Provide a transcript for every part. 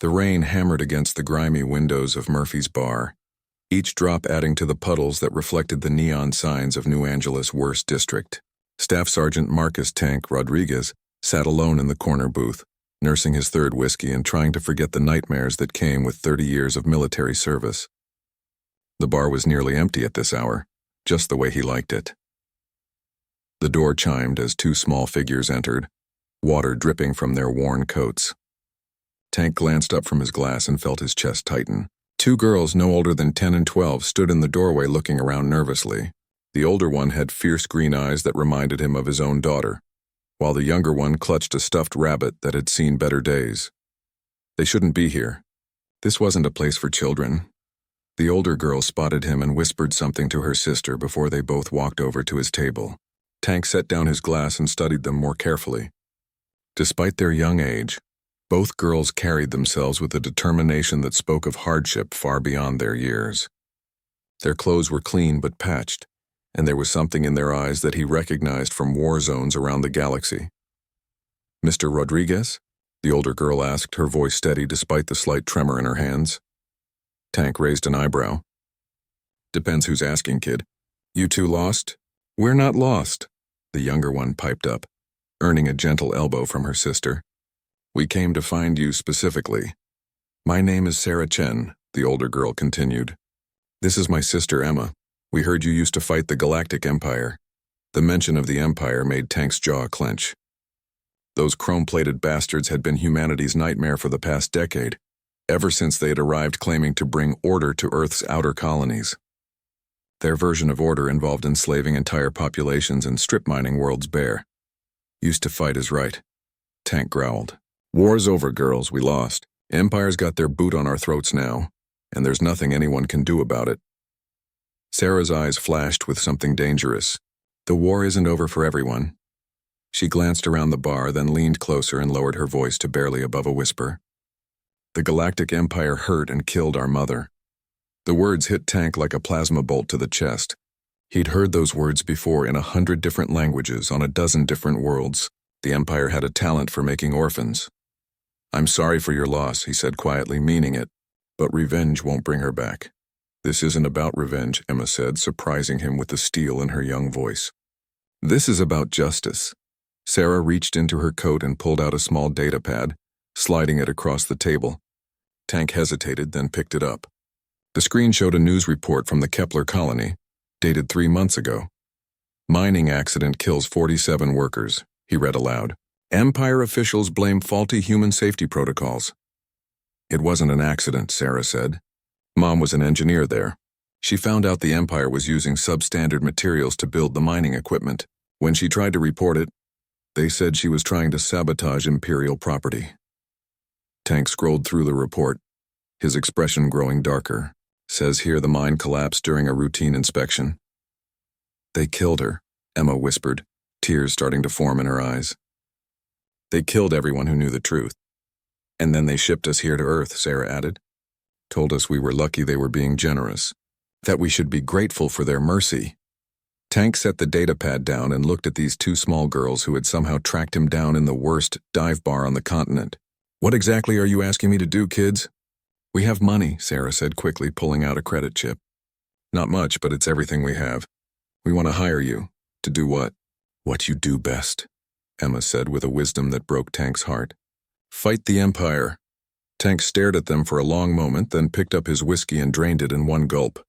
The rain hammered against the grimy windows of Murphy's bar, each drop adding to the puddles that reflected the neon signs of New Angeles' worst district. Staff Sergeant Marcus "Tank" Rodriguez sat alone in the corner booth, nursing his third whiskey and trying to forget the nightmares that came with 30 years of military service. The bar was nearly empty at this hour, just the way he liked it. The door chimed as two small figures entered, water dripping from their worn coats. Tank glanced up from his glass and felt his chest tighten. Two girls no older than 10 and 12 stood in the doorway looking around nervously. The older one had fierce green eyes that reminded him of his own daughter, while the younger one clutched a stuffed rabbit that had seen better days. They shouldn't be here. This wasn't a place for children. The older girl spotted him and whispered something to her sister before they both walked over to his table. Tank set down his glass and studied them more carefully. Despite their young age, both girls carried themselves with a determination that spoke of hardship far beyond their years. Their clothes were clean but patched, and there was something in their eyes that he recognized from war zones around the galaxy. "Mr. Rodriguez?" the older girl asked, her voice steady despite the slight tremor in her hands. Tank raised an eyebrow. "Depends who's asking, kid. You two lost?" "We're not lost," the younger one piped up, earning a gentle elbow from her sister. "We came to find you specifically." "My name is Sarah Chen," the older girl continued. "This is my sister Emma. We heard you used to fight the Galactic Empire." The mention of the Empire made Tank's jaw clench. Those chrome-plated bastards had been humanity's nightmare for the past decade, ever since they had arrived claiming to bring order to Earth's outer colonies. Their version of order involved enslaving entire populations and strip mining worlds bare. "Used to fight is right," Tank growled. "War's over, girls. We lost. Empire's got their boot on our throats now, and there's nothing anyone can do about it." Sarah's eyes flashed with something dangerous. "The war isn't over for everyone." She glanced around the bar, then leaned closer and lowered her voice to barely above a whisper. "The Galactic Empire hurt and killed our mother." The words hit Tank like a plasma bolt to the chest. He'd heard those words before in 100 different languages on a dozen different worlds. The Empire had a talent for making orphans. "I'm sorry for your loss," he said quietly, meaning it, "but revenge won't bring her back." "This isn't about revenge," Emma said, surprising him with the steel in her young voice. "This is about justice." Sarah reached into her coat and pulled out a small data pad, sliding it across the table. Tank hesitated, then picked it up. The screen showed a news report from the Kepler colony, dated 3 months ago. "Mining accident kills 47 workers," he read aloud. "Empire officials blame faulty human safety protocols." "It wasn't an accident," Sarah said. "Mom was an engineer there. She found out the Empire was using substandard materials to build the mining equipment. When she tried to report it, they said she was trying to sabotage Imperial property." Tank scrolled through the report, his expression growing darker. "Says here the mine collapsed during a routine inspection." "They killed her," Emma whispered, tears starting to form in her eyes. "They killed everyone who knew the truth. And then they shipped us here to Earth," Sarah added. "Told us we were lucky they were being generous, that we should be grateful for their mercy." Tank set the datapad down and looked at these two small girls who had somehow tracked him down in the worst dive bar on the continent. "What exactly are you asking me to do, kids?" "We have money," Sarah said quickly, pulling out a credit chip. "Not much, but it's everything we have. We want to hire you. To do what?" "What you do best," Emma said with a wisdom that broke Tank's heart. "Fight the Empire." Tank stared at them for a long moment, then picked up his whiskey and drained it in one gulp.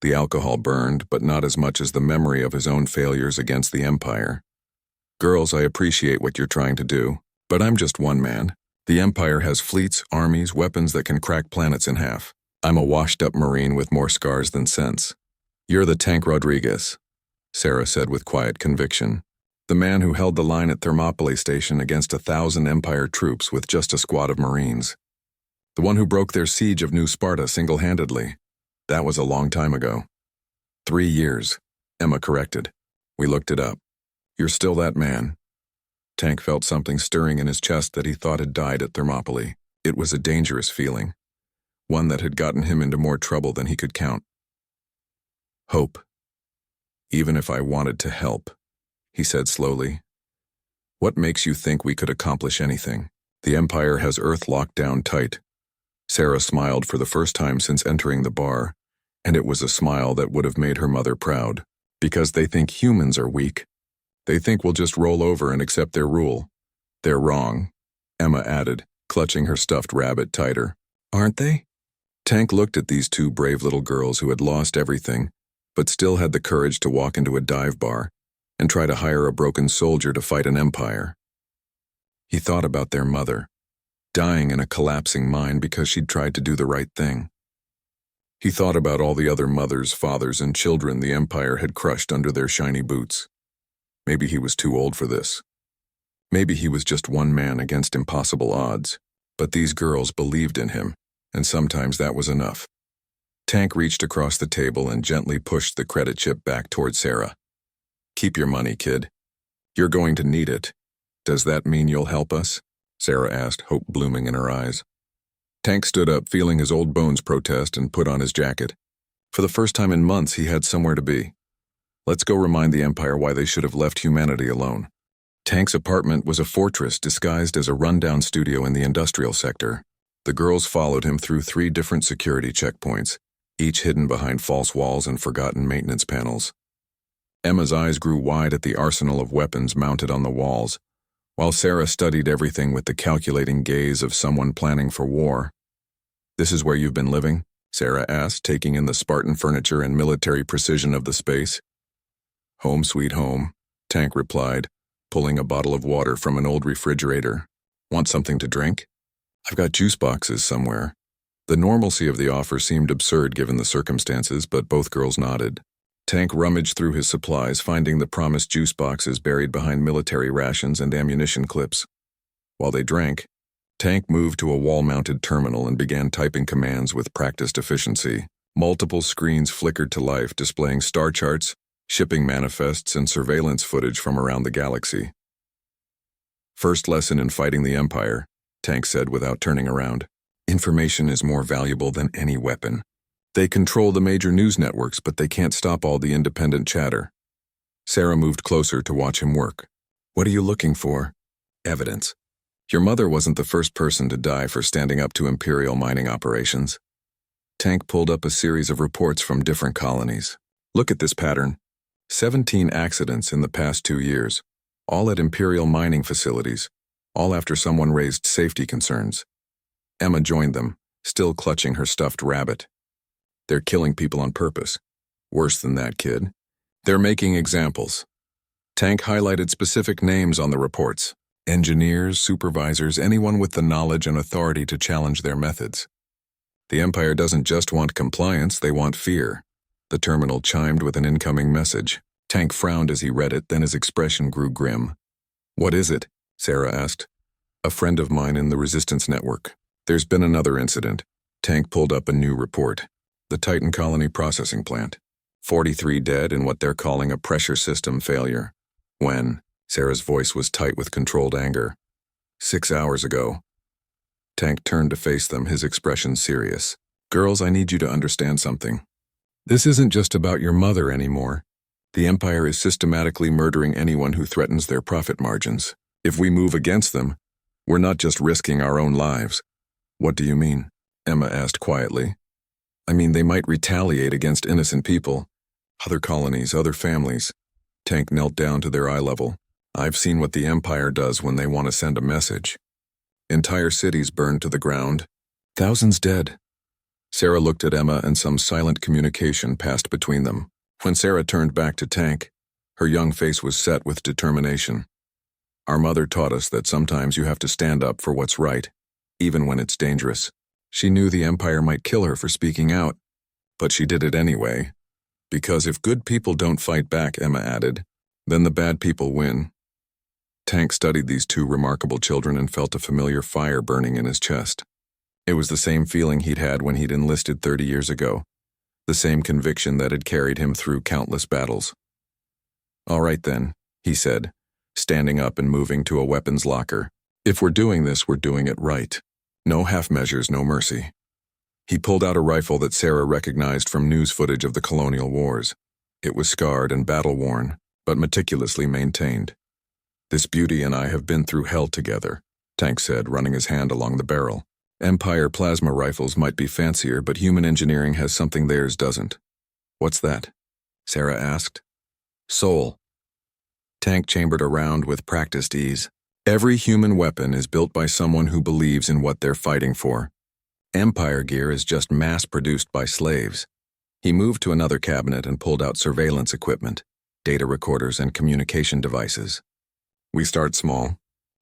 The alcohol burned, but not as much as the memory of his own failures against the Empire. "Girls, I appreciate what you're trying to do, but I'm just one man. The Empire has fleets, armies, weapons that can crack planets in half. I'm a washed-up Marine with more scars than sense." "You're the Tank Rodriguez," Sarah said with quiet conviction. "The man who held the line at Thermopylae Station against 1,000 Empire troops with just a squad of Marines. The one who broke their siege of New Sparta single-handedly. That was a long time ago." 3 years, Emma corrected. "We looked it up. You're still that man." Tank felt something stirring in his chest that he thought had died at Thermopylae. It was a dangerous feeling, one that had gotten him into more trouble than he could count. "Hope. Even if I wanted to help," he said slowly. "What makes you think we could accomplish anything? The Empire has Earth locked down tight. Sarah smiled for the first time since entering the bar, and it was a smile that would have made her mother proud. Because they think humans are weak. They think we'll just roll over and accept their rule. They're wrong, Emma added, clutching her stuffed rabbit tighter. Aren't they? Tank looked at these two brave little girls who had lost everything, but still had the courage to walk into a dive bar and try to hire a broken soldier to fight an empire. He thought about their mother, dying in a collapsing mine because she'd tried to do the right thing. He thought about all the other mothers, fathers, and children the empire had crushed under their shiny boots. Maybe he was too old for this. Maybe he was just one man against impossible odds, but these girls believed in him, and sometimes that was enough. Tank reached across the table and gently pushed the credit chip back toward Sarah. Keep your money, kid. You're going to need it. Does that mean you'll help us? Sarah asked, hope blooming in her eyes. Tank stood up, feeling his old bones protest, and put on his jacket. For the first time in months, he had somewhere to be. Let's go remind the Empire why they should have left humanity alone. Tank's apartment was a fortress disguised as a rundown studio in the industrial sector. The girls followed him through 3 different security checkpoints, each hidden behind false walls and forgotten maintenance panels. Emma's eyes grew wide at the arsenal of weapons mounted on the walls, while Sarah studied everything with the calculating gaze of someone planning for war. This is where you've been living? Sarah asked, taking in the Spartan furniture and military precision of the space. Home sweet home, Tank replied, pulling a bottle of water from an old refrigerator. Want something to drink? I've got juice boxes somewhere. The normalcy of the offer seemed absurd given the circumstances, but both girls nodded. Tank rummaged through his supplies, finding the promised juice boxes buried behind military rations and ammunition clips. While they drank, Tank moved to a wall-mounted terminal and began typing commands with practiced efficiency. Multiple screens flickered to life, displaying star charts, shipping manifests, and surveillance footage from around the galaxy. First lesson in fighting the Empire, Tank said without turning around. Information is more valuable than any weapon. They control the major news networks, but they can't stop all the independent chatter. Sarah moved closer to watch him work. What are you looking for? Evidence. Your mother wasn't the first person to die for standing up to Imperial mining operations. Tank pulled up a series of reports from different colonies. Look at this pattern. 17 accidents in the past 2 years, all at Imperial mining facilities, all after someone raised safety concerns. Emma joined them, still clutching her stuffed rabbit. They're killing people on purpose. Worse than that, kid. They're making examples. Tank highlighted specific names on the reports. Engineers, supervisors, anyone with the knowledge and authority to challenge their methods. The Empire doesn't just want compliance, they want fear. The terminal chimed with an incoming message. Tank frowned as he read it, then his expression grew grim. What is it? Sarah asked. A friend of mine in the Resistance Network. There's been another incident. Tank pulled up a new report. The Titan Colony Processing Plant. 43 dead in what they're calling a pressure system failure. When? Sarah's voice was tight with controlled anger. 6 hours ago. Tank turned to face them, his expression serious. Girls, I need you to understand something. This isn't just about your mother anymore. The Empire is systematically murdering anyone who threatens their profit margins. If we move against them, we're not just risking our own lives. What do you mean? Emma asked quietly. I mean, they might retaliate against innocent people. Other colonies, other families. Tank knelt down to their eye level. I've seen what the Empire does when they want to send a message. Entire cities burned to the ground. Thousands dead. Sarah looked at Emma and some silent communication passed between them. When Sarah turned back to Tank, her young face was set with determination. Our mother taught us that sometimes you have to stand up for what's right, even when it's dangerous. She knew the Empire might kill her for speaking out, but she did it anyway. Because if good people don't fight back, Emma added, then the bad people win. Tank studied these 2 remarkable children and felt a familiar fire burning in his chest. It was the same feeling he'd had when he'd enlisted 30 years ago, the same conviction that had carried him through countless battles. All right then, he said, standing up and moving to a weapons locker. If we're doing this, we're doing it right. No half measures, no mercy. He pulled out a rifle that Sarah recognized from news footage of the colonial wars. It was scarred and battle-worn, but meticulously maintained. This beauty and I have been through hell together, Tank said, running his hand along the barrel. Empire plasma rifles might be fancier, but human engineering has something theirs doesn't. What's that? Sarah asked. Soul. Tank chambered around with practiced ease. Every human weapon is built by someone who believes in what they're fighting for. Empire gear is just mass-produced by slaves. He moved to another cabinet and pulled out surveillance equipment, data recorders, and communication devices. We start small.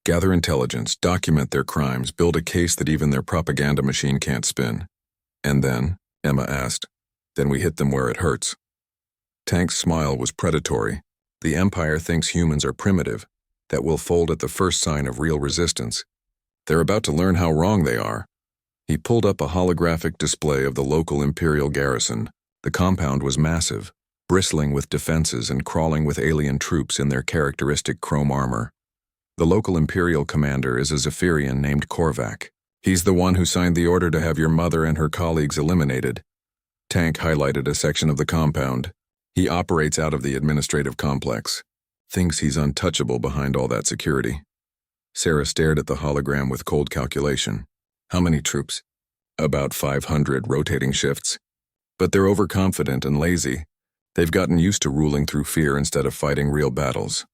Gather intelligence, document their crimes, build a case that even their propaganda machine can't spin. And then, Emma asked, then we hit them where it hurts. Tank's smile was predatory. The Empire thinks humans are primitive, that will fold at the first sign of real resistance. They're about to learn how wrong they are. He pulled up a holographic display of the local Imperial garrison. The compound was massive, bristling with defenses and crawling with alien troops in their characteristic chrome armor. The local Imperial commander is a Zephyrian named Korvac. He's the one who signed the order to have your mother and her colleagues eliminated. Tank highlighted a section of the compound. He operates out of the administrative complex. Thinks he's untouchable behind all that security. Sarah stared at the hologram with cold calculation. How many troops? About 500 rotating shifts. But they're overconfident and lazy. They've gotten used to ruling through fear instead of fighting real battles.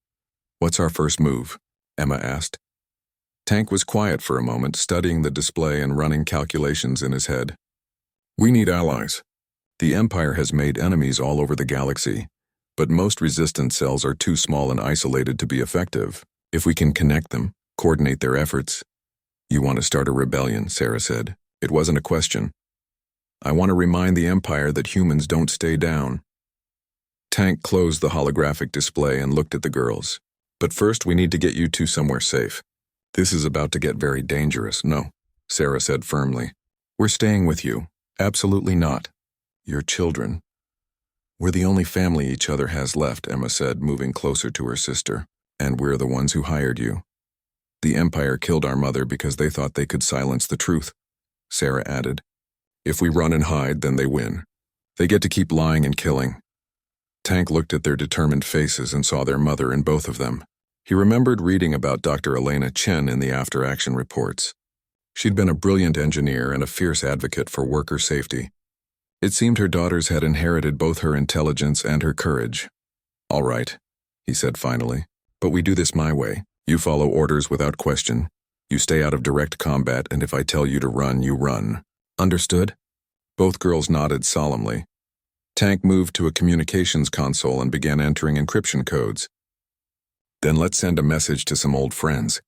What's our first move? Emma asked. Tank was quiet for a moment, studying the display and running calculations in his head. We need allies. The Empire has made enemies all over the galaxy, but most resistance cells are too small and isolated to be effective. If we can connect them, coordinate their efforts. You want to start a rebellion, Sarah said. It wasn't a question. I want to remind the Empire that humans don't stay down. Tank closed the holographic display and looked at the girls. But first we need to get you two somewhere safe. This is about to get very dangerous. No, Sarah said firmly. We're staying with you. Absolutely not. Your children. We're the only family each other has left, Emma said, moving closer to her sister. And we're the ones who hired you. The Empire killed our mother because they thought they could silence the truth, Sarah added. If we run and hide, then they win. They get to keep lying and killing. Tank looked at their determined faces and saw their mother in both of them. He remembered reading about Dr. Elena Chen in the after-action reports. She'd been a brilliant engineer and a fierce advocate for worker safety. It seemed her daughters had inherited both her intelligence and her courage. All right, he said finally, but we do this my way. You follow orders without question. You stay out of direct combat, and if I tell you to run, you run. Understood? Both girls nodded solemnly. Tank moved to a communications console and began entering encryption codes. Then let's send a message to some old friends.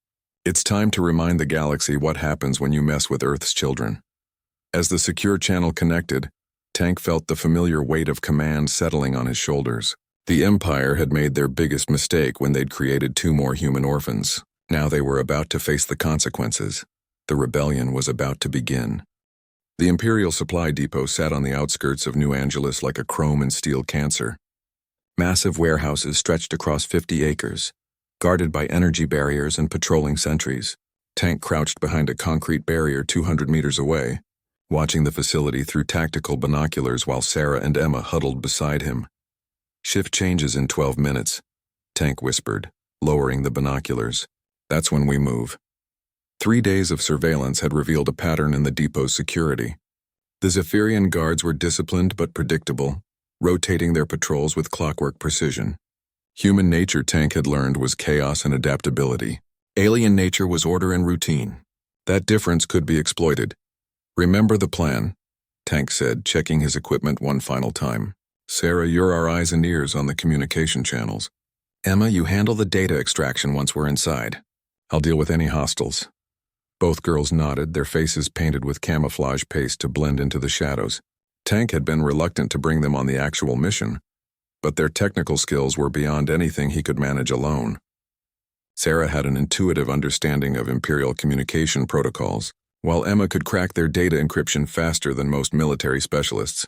It's time to remind the galaxy what happens when you mess with Earth's children. As the secure channel connected, Tank felt the familiar weight of command settling on his shoulders. The Empire had made their biggest mistake when they'd created 2 more human orphans. Now they were about to face the consequences. The rebellion was about to begin. The Imperial Supply Depot sat on the outskirts of New Angeles like a chrome and steel cancer. Massive warehouses stretched across 50 acres, guarded by energy barriers and patrolling sentries. Tank crouched behind a concrete barrier 200 meters away, watching the facility through tactical binoculars while Sarah and Emma huddled beside him. Shift changes in 12 minutes, Tank whispered, lowering the binoculars. That's when we move. 3 days of surveillance had revealed a pattern in the depot's security. The Zephyrian guards were disciplined but predictable, rotating their patrols with clockwork precision. Human nature, Tank had learned, was chaos and adaptability. Alien nature was order and routine. That difference could be exploited. Remember the plan, Tank said, checking his equipment one final time. Sarah, you're our eyes and ears on the communication channels. Emma, you handle the data extraction once we're inside. I'll deal with any hostiles. Both girls nodded, their faces painted with camouflage paste to blend into the shadows. Tank had been reluctant to bring them on the actual mission, but their technical skills were beyond anything he could manage alone. Sarah had an intuitive understanding of Imperial communication protocols, while Emma could crack their data encryption faster than most military specialists.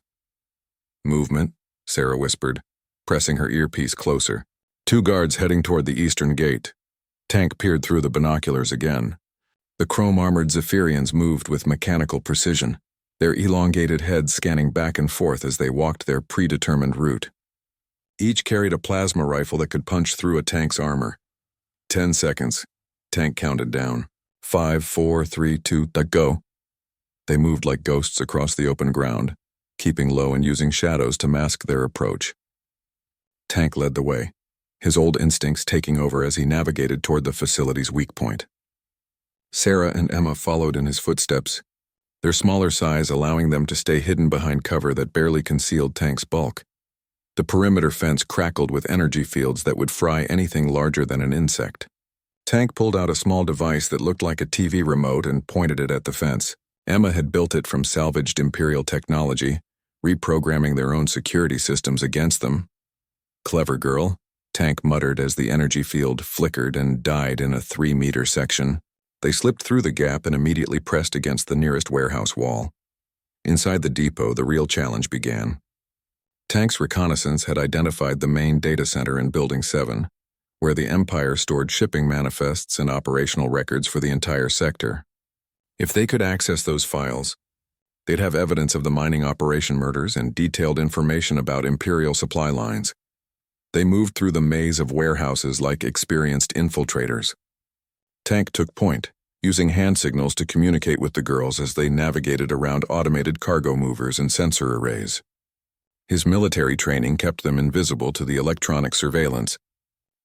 Movement, Sarah whispered, pressing her earpiece closer. 2 guards heading toward the eastern gate. Tank peered through the binoculars again. The chrome-armored Zephyrians moved with mechanical precision, their elongated heads scanning back and forth as they walked their predetermined route. Each carried a plasma rifle that could punch through a tank's armor. 10 seconds. Tank counted down. 5, 4, 3, 2, go. They moved like ghosts across the open ground, keeping low and using shadows to mask their approach. Tank led the way, his old instincts taking over as he navigated toward the facility's weak point. Sarah and Emma followed in his footsteps, their smaller size allowing them to stay hidden behind cover that barely concealed Tank's bulk. The perimeter fence crackled with energy fields that would fry anything larger than an insect. Tank pulled out a small device that looked like a TV remote and pointed it at the fence. Emma had built it from salvaged Imperial technology, reprogramming their own security systems against them. Clever girl, Tank muttered as the energy field flickered and died in a 3-meter section. They slipped through the gap and immediately pressed against the nearest warehouse wall. Inside the depot, the real challenge began. Tank's reconnaissance had identified the main data center in Building 7, where the Empire stored shipping manifests and operational records for the entire sector. If they could access those files, they'd have evidence of the mining operation murders and detailed information about Imperial supply lines. They moved through the maze of warehouses like experienced infiltrators. Tank took point, using hand signals to communicate with the girls as they navigated around automated cargo movers and sensor arrays. His military training kept them invisible to the electronic surveillance,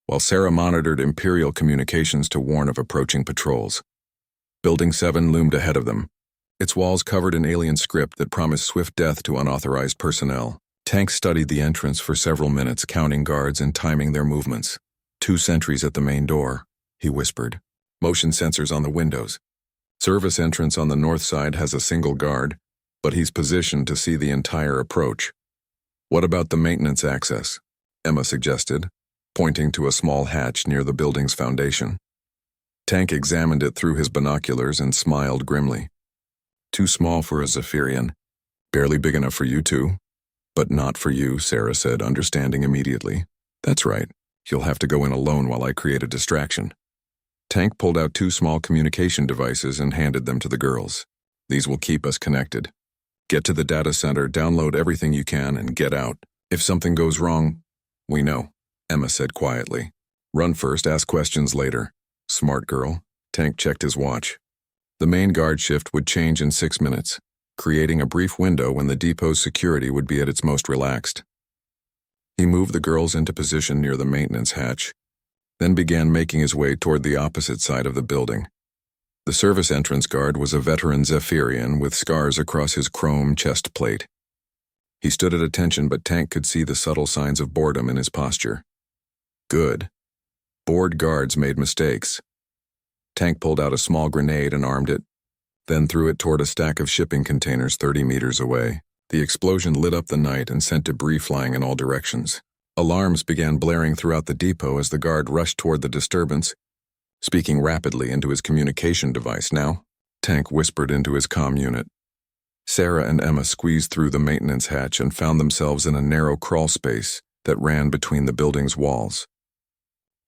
while Sarah monitored Imperial communications to warn of approaching patrols. Building 7 loomed ahead of them, its walls covered in alien script that promised swift death to unauthorized personnel. Tank studied the entrance for several minutes, counting guards and timing their movements. 2 sentries at the main door, he whispered. Motion sensors on the windows. Service entrance on the north side has a single guard, but he's positioned to see the entire approach. What about the maintenance access? Emma suggested, pointing to a small hatch near the building's foundation. Tank examined it through his binoculars and smiled grimly. Too small for a Zephyrian. Barely big enough for you two. But not for you, Sarah said, understanding immediately. That's right. You'll have to go in alone while I create a distraction. Tank pulled out 2 small communication devices and handed them to the girls. These will keep us connected. Get to the data center, download everything you can, and get out. If something goes wrong, we know, Emma said quietly. Run first, ask questions later. Smart girl. Tank checked his watch. The main guard shift would change in 6 minutes, creating a brief window when the depot's security would be at its most relaxed. He moved the girls into position near the maintenance hatch, then began making his way toward the opposite side of the building. The service entrance guard was a veteran Zephyrian with scars across his chrome chest plate. He stood at attention, but Tank could see the subtle signs of boredom in his posture. Good. Bored guards made mistakes. Tank pulled out a small grenade and armed it, then threw it toward a stack of shipping containers 30 meters away. The explosion lit up the night and sent debris flying in all directions. Alarms began blaring throughout the depot as the guard rushed toward the disturbance, speaking rapidly into his communication device. Now, Tank whispered into his comm unit. Sarah and Emma squeezed through the maintenance hatch and found themselves in a narrow crawl space that ran between the building's walls.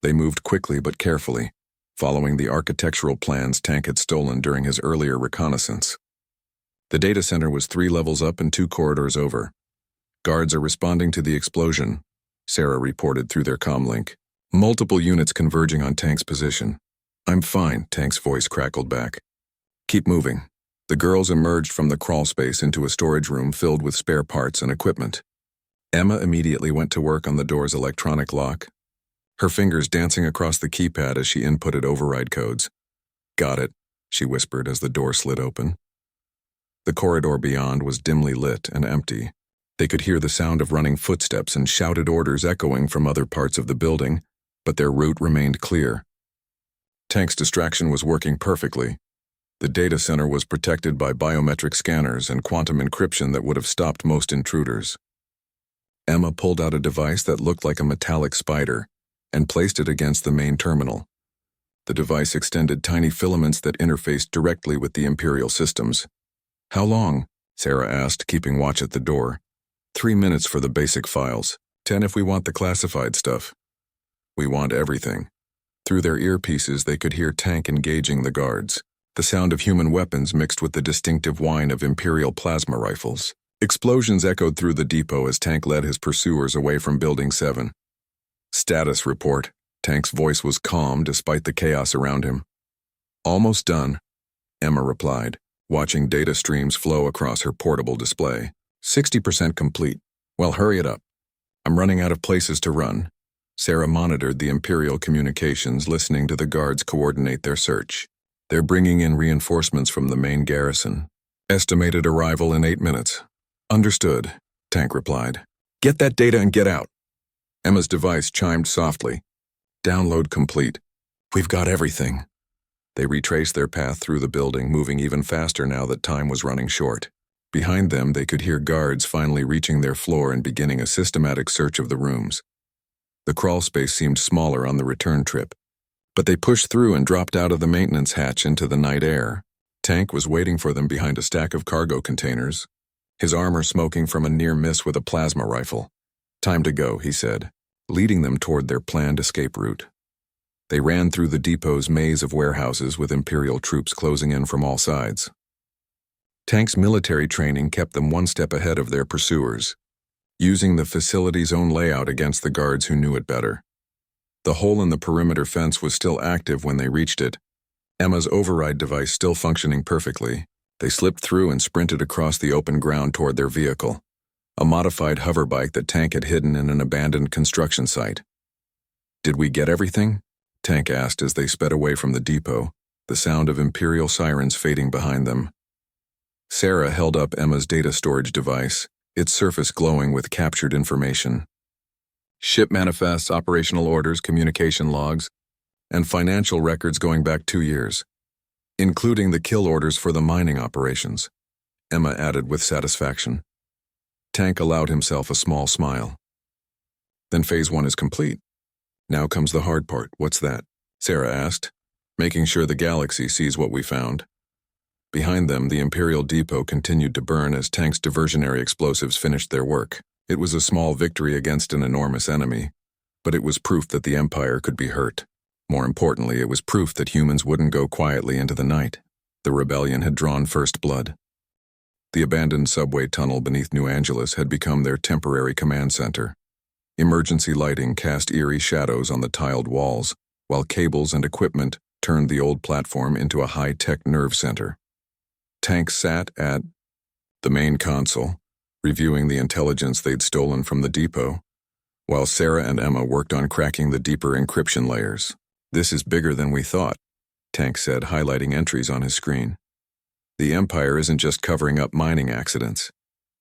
They moved quickly but carefully, following the architectural plans Tank had stolen during his earlier reconnaissance. The data center was 3 levels up and 2 corridors over. Guards are responding to the explosion, Sarah reported through their comm link. Multiple units converging on Tank's position. I'm fine, Tank's voice crackled back. Keep moving. The girls emerged from the crawl space into a storage room filled with spare parts and equipment. Emma immediately went to work on the door's electronic lock, her fingers dancing across the keypad as she inputted override codes. Got it, she whispered as the door slid open. The corridor beyond was dimly lit and empty. They could hear the sound of running footsteps and shouted orders echoing from other parts of the building, but their route remained clear. Tank's distraction was working perfectly. The data center was protected by biometric scanners and quantum encryption that would have stopped most intruders. Emma pulled out a device that looked like a metallic spider and placed it against the main terminal. The device extended tiny filaments that interfaced directly with the Imperial systems. How long? Sarah asked, keeping watch at the door. 3 minutes for the basic files, 10 if we want the classified stuff. We want everything. Through their earpieces, they could hear Tank engaging the guards, the sound of human weapons mixed with the distinctive whine of Imperial plasma rifles. Explosions echoed through the depot as Tank led his pursuers away from Building 7. Status report. Tank's voice was calm despite the chaos around him. Almost done, Emma replied. watching data streams flow across her portable display. 60% complete. Well, hurry it up. I'm running out of places to run. Sarah monitored the Imperial communications, listening to the guards coordinate their search. They're bringing in reinforcements from the main garrison. Estimated arrival in 8 minutes. Understood, Tank replied. Get that data and get out. Emma's device chimed softly. Download complete. We've got everything. They retraced their path through the building, moving even faster now that time was running short. Behind them, they could hear guards finally reaching their floor and beginning a systematic search of the rooms. The crawl space seemed smaller on the return trip, but they pushed through and dropped out of the maintenance hatch into the night air. Tank was waiting for them behind a stack of cargo containers, his armor smoking from a near miss with a plasma rifle. Time to go, he said, leading them toward their planned escape route. They ran through the depot's maze of warehouses with Imperial troops closing in from all sides. Tank's military training kept them one step ahead of their pursuers, using the facility's own layout against the guards who knew it better. The hole in the perimeter fence was still active when they reached it, Emma's override device still functioning perfectly. They slipped through and sprinted across the open ground toward their vehicle, a modified hoverbike that Tank had hidden in an abandoned construction site. Did we get everything? Tank asked as they sped away from the depot, the sound of Imperial sirens fading behind them. Sarah held up Emma's data storage device, its surface glowing with captured information. Ship manifests, operational orders, communication logs, and financial records going back 2 years, including the kill orders for the mining operations, Emma added with satisfaction. Tank allowed himself a small smile. Then Phase 1 is complete. Now comes the hard part. What's that? Sarah asked, making sure the galaxy sees what we found. Behind them, the Imperial depot continued to burn as Tank's diversionary explosives finished their work. It was a small victory against an enormous enemy, but it was proof that the Empire could be hurt. More importantly, it was proof that humans wouldn't go quietly into the night. The rebellion had drawn first blood. The abandoned subway tunnel beneath New Angeles had become their temporary command center. Emergency lighting cast eerie shadows on the tiled walls, while cables and equipment turned the old platform into a high-tech nerve center. Tank sat at the main console, reviewing the intelligence they'd stolen from the depot, while Sarah and Emma worked on cracking the deeper encryption layers. This is bigger than we thought, Tank said, highlighting entries on his screen. The Empire isn't just covering up mining accidents.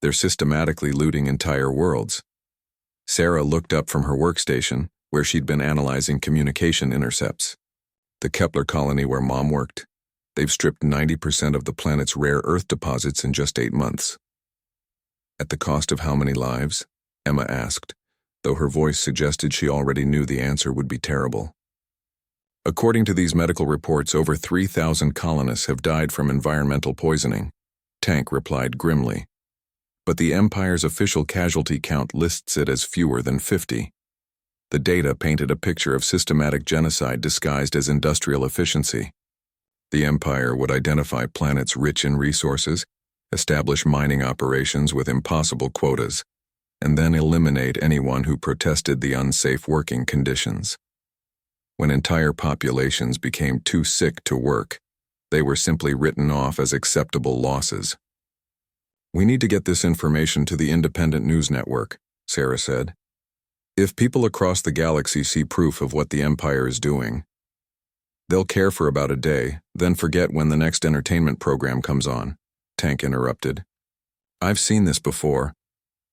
They're systematically looting entire worlds. Sarah looked up from her workstation, where she'd been analyzing communication intercepts. The Kepler colony where Mom worked. They've stripped 90% of the planet's rare Earth deposits in just 8 months. At the cost of how many lives? Emma asked, though her voice suggested she already knew the answer would be terrible. According to these medical reports, over 3,000 colonists have died from environmental poisoning, Tank replied grimly. But the Empire's official casualty count lists it as fewer than 50. The data painted a picture of systematic genocide disguised as industrial efficiency. The Empire would identify planets rich in resources, establish mining operations with impossible quotas, and then eliminate anyone who protested the unsafe working conditions. When entire populations became too sick to work, they were simply written off as acceptable losses. We need to get this information to the independent news network, Sarah said. If people across the galaxy see proof of what the Empire is doing, they'll care for about a day, then forget when the next entertainment program comes on, Tank interrupted. I've seen this before.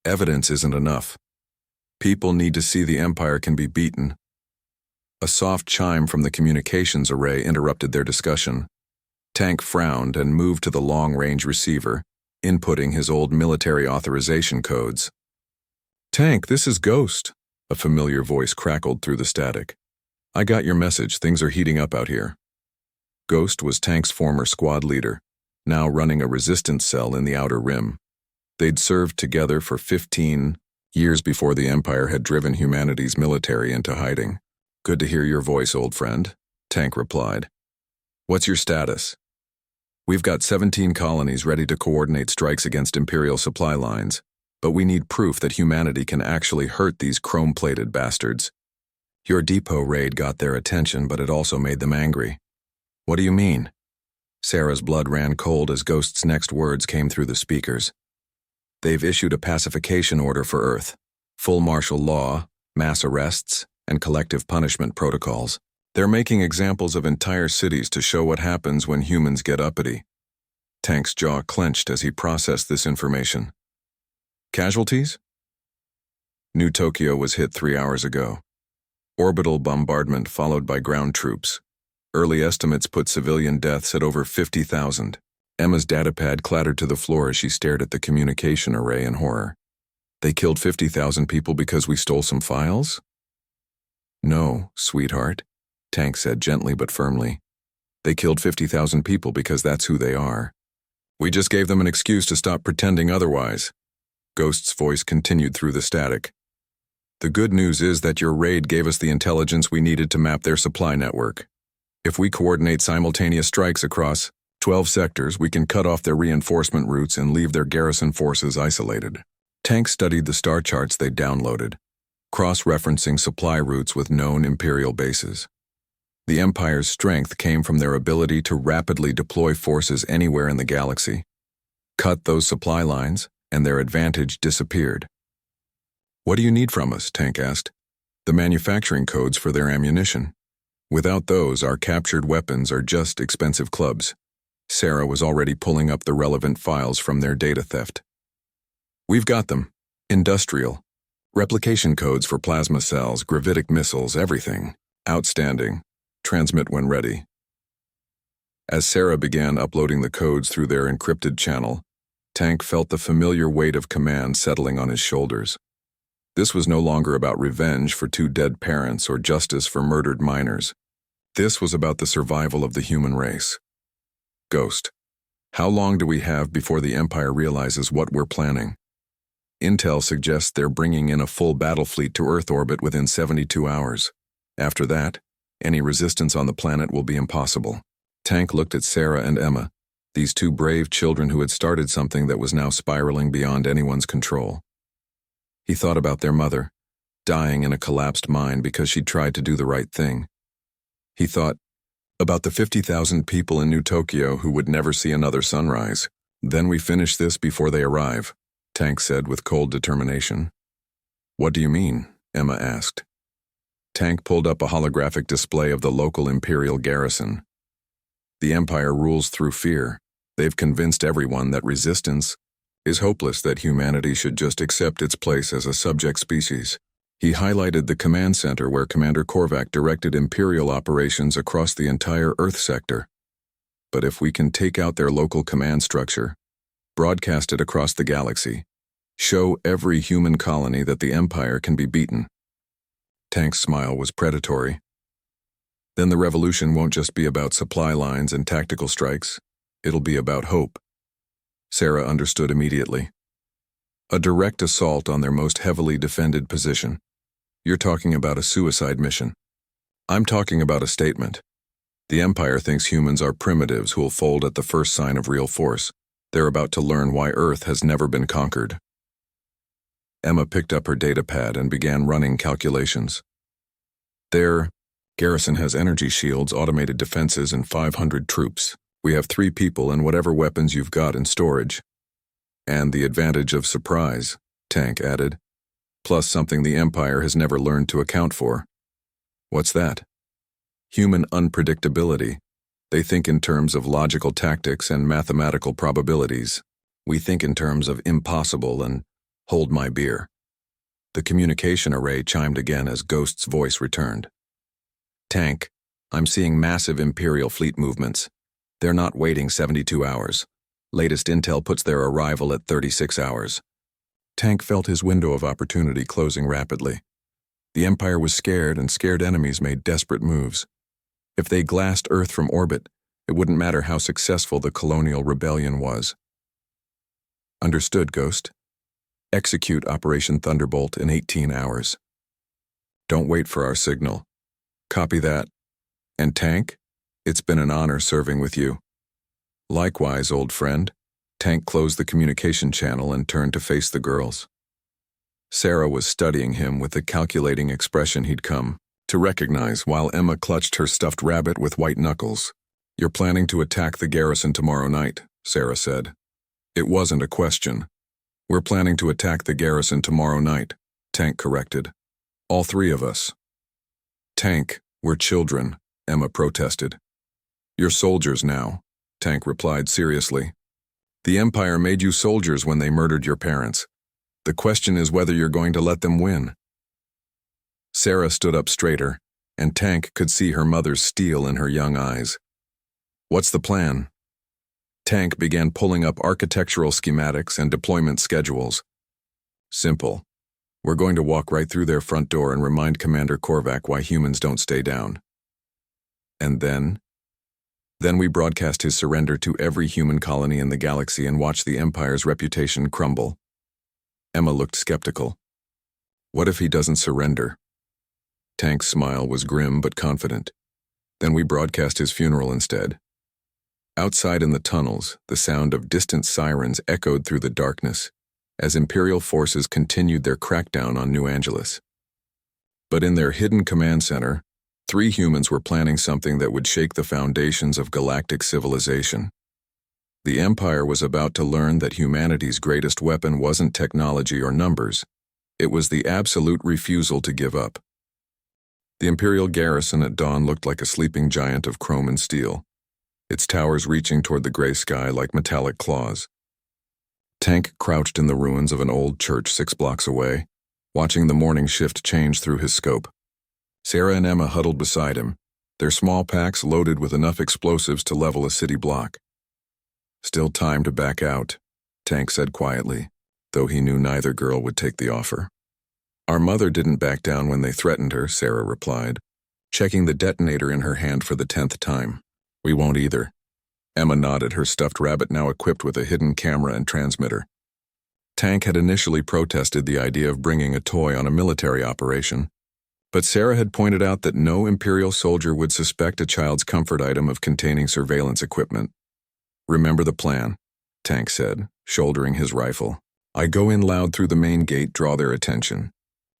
Evidence isn't enough. People need to see the Empire can be beaten. A soft chime from the communications array interrupted their discussion. Tank frowned and moved to the long-range receiver, inputting his old military authorization codes. Tank, this is Ghost, a familiar voice crackled through the static. I got your message. Things are heating up out here. Ghost was Tank's former squad leader, now running a resistance cell in the Outer Rim. They'd served together for 15 years before the Empire had driven humanity's military into hiding. Good to hear your voice, old friend, Tank replied. What's your status? We've got 17 colonies ready to coordinate strikes against Imperial supply lines, but we need proof that humanity can actually hurt these chrome-plated bastards. Your depot raid got their attention, but it also made them angry. What do you mean? Sarah's blood ran cold as Ghost's next words came through the speakers. They've issued a pacification order for Earth. Full martial law, mass arrests, and collective punishment protocols. They're making examples of entire cities to show what happens when humans get uppity. Tank's jaw clenched as he processed this information. Casualties? New Tokyo was hit 3 hours ago. Orbital bombardment followed by ground troops. Early estimates put civilian deaths at over 50,000. Emma's datapad clattered to the floor as she stared at the communication array in horror. They killed 50,000 people because we stole some files? No, sweetheart, Tank said gently but firmly. They killed 50,000 people because that's who they are. We just gave them an excuse to stop pretending otherwise. Ghost's voice continued through the static. The good news is that your raid gave us the intelligence we needed to map their supply network. If we coordinate simultaneous strikes across 12 sectors, we can cut off their reinforcement routes and leave their garrison forces isolated. Tank studied the star charts they downloaded, cross-referencing supply routes with known Imperial bases. The Empire's strength came from their ability to rapidly deploy forces anywhere in the galaxy. Cut those supply lines, and their advantage disappeared. What do you need from us? Tank asked. The manufacturing codes for their ammunition. Without those, our captured weapons are just expensive clubs. Sarah was already pulling up the relevant files from their data theft. We've got them. Industrial. Replication codes for plasma cells, gravitic missiles, everything. Outstanding. Transmit when ready. As Sarah began uploading the codes through their encrypted channel, Tank felt the familiar weight of command settling on his shoulders. This was no longer about revenge for 2 dead parents or justice for murdered minors. This was about the survival of the human race. Ghost, how long do we have before the Empire realizes what we're planning? Intel suggests they're bringing in a full battle fleet to Earth orbit within 72 hours. After that, any resistance on the planet will be impossible. Tank looked at Sarah and Emma, these 2 brave children who had started something that was now spiraling beyond anyone's control. He thought about their mother, dying in a collapsed mine because she'd tried to do the right thing. He thought about the 50,000 people in New Tokyo who would never see another sunrise. Then we finish this before they arrive, Tank said with cold determination. What do you mean? Emma asked. Tank pulled up a holographic display of the local Imperial garrison. The Empire rules through fear. They've convinced everyone that resistance is hopeless, that humanity should just accept its place as a subject species. He highlighted the command center where Commander Korvac directed Imperial operations across the entire Earth sector. But if we can take out their local command structure, broadcast it across the galaxy, show every human colony that the Empire can be beaten. Tank's smile was predatory. Then the revolution won't just be about supply lines and tactical strikes. It'll be about hope. Sarah understood immediately. A direct assault on their most heavily defended position. You're talking about a suicide mission. I'm talking about a statement. The Empire thinks humans are primitives who'll fold at the first sign of real force. They're about to learn why Earth has never been conquered. Emma picked up her datapad and began running calculations. Their garrison has energy shields, automated defenses, and 500 troops. We have 3 people and whatever weapons you've got in storage. And the advantage of surprise, Tank added, plus something the Empire has never learned to account for. What's that? Human unpredictability. They think in terms of logical tactics and mathematical probabilities. We think in terms of impossible and hold my beer. The communication array chimed again as Ghost's voice returned. Tank, I'm seeing massive Imperial fleet movements. They're not waiting 72 hours. Latest intel puts their arrival at 36 hours. Tank felt his window of opportunity closing rapidly. The Empire was scared, and scared enemies made desperate moves. If they glassed Earth from orbit, it wouldn't matter how successful the colonial rebellion was. Understood, Ghost. Execute Operation Thunderbolt in 18 hours. Don't wait for our signal. Copy that. And Tank, it's been an honor serving with you. Likewise, old friend. Tank closed the communication channel and turned to face the girls. Sarah was studying him with the calculating expression he'd come to recognize while Emma clutched her stuffed rabbit with white knuckles. You're planning to attack the garrison tomorrow night, Sarah said. It wasn't a question. We're planning to attack the garrison tomorrow night, Tank corrected. All three of us. Tank, we're children, Emma protested. You're soldiers now, Tank replied seriously. The Empire made you soldiers when they murdered your parents. The question is whether you're going to let them win. Sarah stood up straighter, and Tank could see her mother's steel in her young eyes. What's the plan? Tank began pulling up architectural schematics and deployment schedules. Simple. We're going to walk right through their front door and remind Commander Korvac why humans don't stay down. And then? Then we broadcast his surrender to every human colony in the galaxy and watch the Empire's reputation crumble. Emma looked skeptical. What if he doesn't surrender? Tank's smile was grim but confident. Then we broadcast his funeral instead. Outside in the tunnels, the sound of distant sirens echoed through the darkness as Imperial forces continued their crackdown on New Angeles. But in their hidden command center, 3 humans were planning something that would shake the foundations of galactic civilization. The Empire was about to learn that humanity's greatest weapon wasn't technology or numbers. It was the absolute refusal to give up. The Imperial garrison at dawn looked like a sleeping giant of chrome and steel, its towers reaching toward the gray sky like metallic claws. Tank crouched in the ruins of an old church 6 blocks away, watching the morning shift change through his scope. Sarah and Emma huddled beside him, their small packs loaded with enough explosives to level a city block. Still time to back out, Tank said quietly, though he knew neither girl would take the offer. Our mother didn't back down when they threatened her, Sarah replied, checking the detonator in her hand for the 10th time. We won't either. Emma nodded, her stuffed rabbit now equipped with a hidden camera and transmitter. Tank had initially protested the idea of bringing a toy on a military operation, but Sarah had pointed out that no Imperial soldier would suspect a child's comfort item of containing surveillance equipment. Remember the plan, Tank said, shouldering his rifle. I go in loud through the main gate, draw their attention.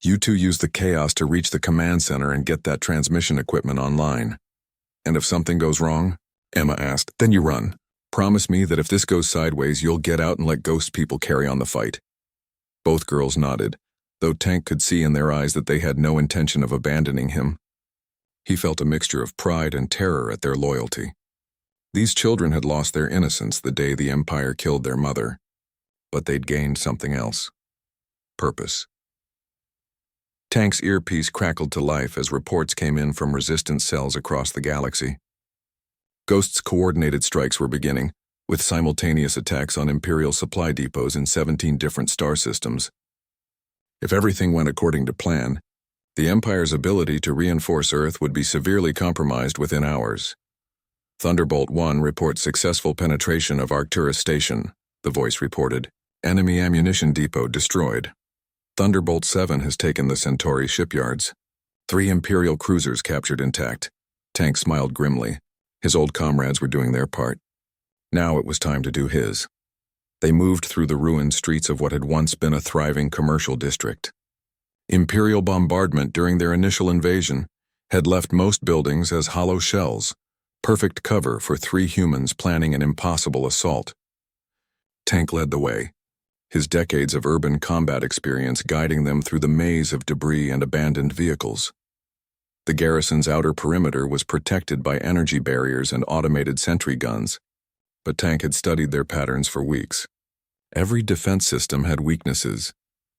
You two use the chaos to reach the command center and get that transmission equipment online. And if something goes wrong, Emma asked, then you run. Promise me that if this goes sideways, you'll get out and let ghost people carry on the fight. Both girls nodded, though Tank could see in their eyes that they had no intention of abandoning him. He felt a mixture of pride and terror at their loyalty. These children had lost their innocence the day the Empire killed their mother, but they'd gained something else. Purpose. Tank's earpiece crackled to life as reports came in from resistance cells across the galaxy. Ghost's coordinated strikes were beginning, with simultaneous attacks on Imperial supply depots in 17 different star systems. If everything went according to plan, the Empire's ability to reinforce Earth would be severely compromised within hours. Thunderbolt 1 reports successful penetration of Arcturus Station, the voice reported. Enemy ammunition depot destroyed. Thunderbolt 7 has taken the Centauri shipyards. 3 Imperial cruisers captured intact. Tank smiled grimly. His old comrades were doing their part. Now it was time to do his. They moved through the ruined streets of what had once been a thriving commercial district. Imperial bombardment during their initial invasion had left most buildings as hollow shells, perfect cover for 3 humans planning an impossible assault. Tank led the way, his decades of urban combat experience guiding them through the maze of debris and abandoned vehicles. The garrison's outer perimeter was protected by energy barriers and automated sentry guns, but Tank had studied their patterns for weeks. Every defense system had weaknesses,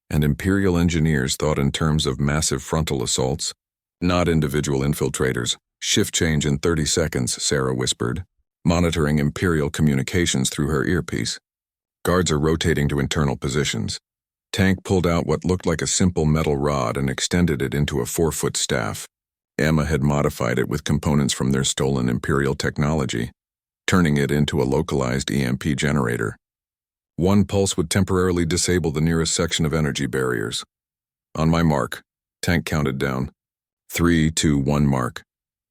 and Imperial engineers thought in terms of massive frontal assaults, not individual infiltrators. Shift change in 30 seconds, Sarah whispered, monitoring Imperial communications through her earpiece. Guards are rotating to internal positions. Tank pulled out what looked like a simple metal rod and extended it into a 4-foot staff. Emma had modified it with components from their stolen Imperial technology, turning it into a localized EMP generator. 1 pulse would temporarily disable the nearest section of energy barriers. On my mark, Tank counted down. 3, 2, 1 mark.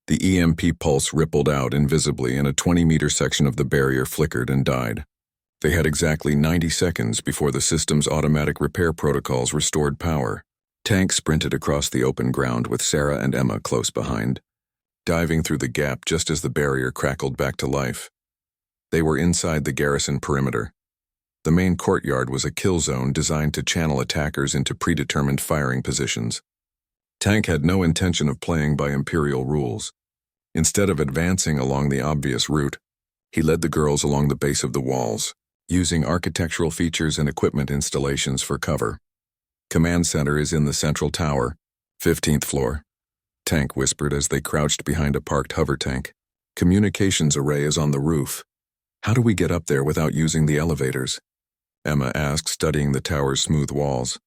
The EMP pulse rippled out invisibly and a 20-meter section of the barrier flickered and died. They had exactly 90 seconds before the system's automatic repair protocols restored power. Tank sprinted across the open ground with Sarah and Emma close behind. diving through the gap just as the barrier crackled back to life. They were inside the garrison perimeter. The main courtyard was a kill zone designed to channel attackers into predetermined firing positions. Tank had no intention of playing by Imperial rules. Instead of advancing along the obvious route, he led the girls along the base of the walls, using architectural features and equipment installations for cover. Command center is in the central tower, 15th floor. Tank whispered as they crouched behind a parked hover tank. Communications array is on the roof. How do we get up there without using the elevators? Emma asked, studying the tower's smooth walls.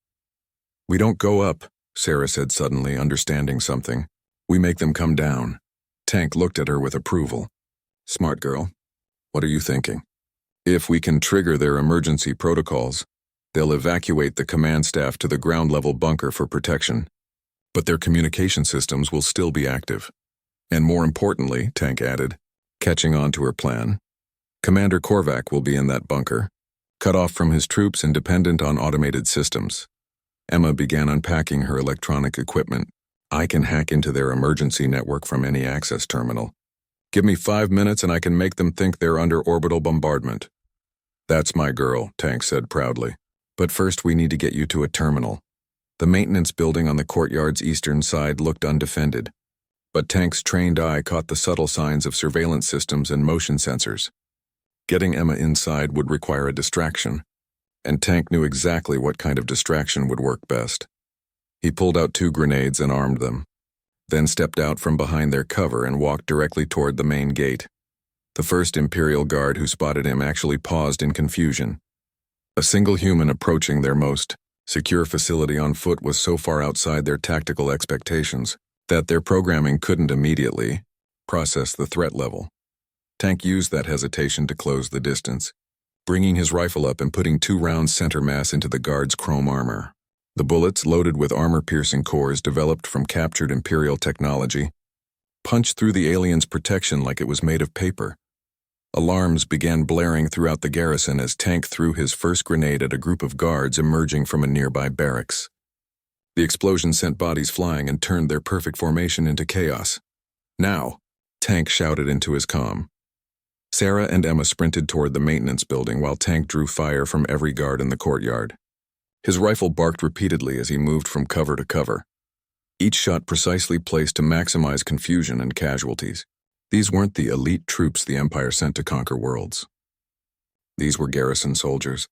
We don't go up, Sarah said suddenly, understanding something. We make them come down. Tank looked at her with approval. Smart girl. What are you thinking? If we can trigger their emergency protocols, they'll evacuate the command staff to the ground-level bunker for protection. But their communication systems will still be active. And more importantly, Tank added, catching on to her plan, Commander Korvac will be in that bunker, cut off from his troops and dependent on automated systems. Emma began unpacking her electronic equipment. I can hack into their emergency network from any access terminal. Give me 5 minutes and I can make them think they're under orbital bombardment. That's my girl, Tank said proudly. But first we need to get you to a terminal. The maintenance building on the courtyard's eastern side looked undefended, but Tank's trained eye caught the subtle signs of surveillance systems and motion sensors. Getting Emma inside would require a distraction, and Tank knew exactly what kind of distraction would work best. He pulled out 2 grenades and armed them, then stepped out from behind their cover and walked directly toward the main gate. The first Imperial guard who spotted him actually paused in confusion. A single human approaching their most secure facility on foot was so far outside their tactical expectations that their programming couldn't immediately process the threat level. Tank used that hesitation to close the distance, bringing his rifle up and putting 2 rounds center mass into the guard's chrome armor. The bullets, loaded with armor-piercing cores developed from captured Imperial technology, punched through the alien's protection like it was made of paper. Alarms began blaring throughout the garrison as Tank threw his first grenade at a group of guards emerging from a nearby barracks. The explosion sent bodies flying and turned their perfect formation into chaos. Now, Tank shouted into his comm. Sarah and Emma sprinted toward the maintenance building while Tank drew fire from every guard in the courtyard. His rifle barked repeatedly as he moved from cover to cover, each shot precisely placed to maximize confusion and casualties. These weren't the elite troops the Empire sent to conquer worlds. These were garrison soldiers,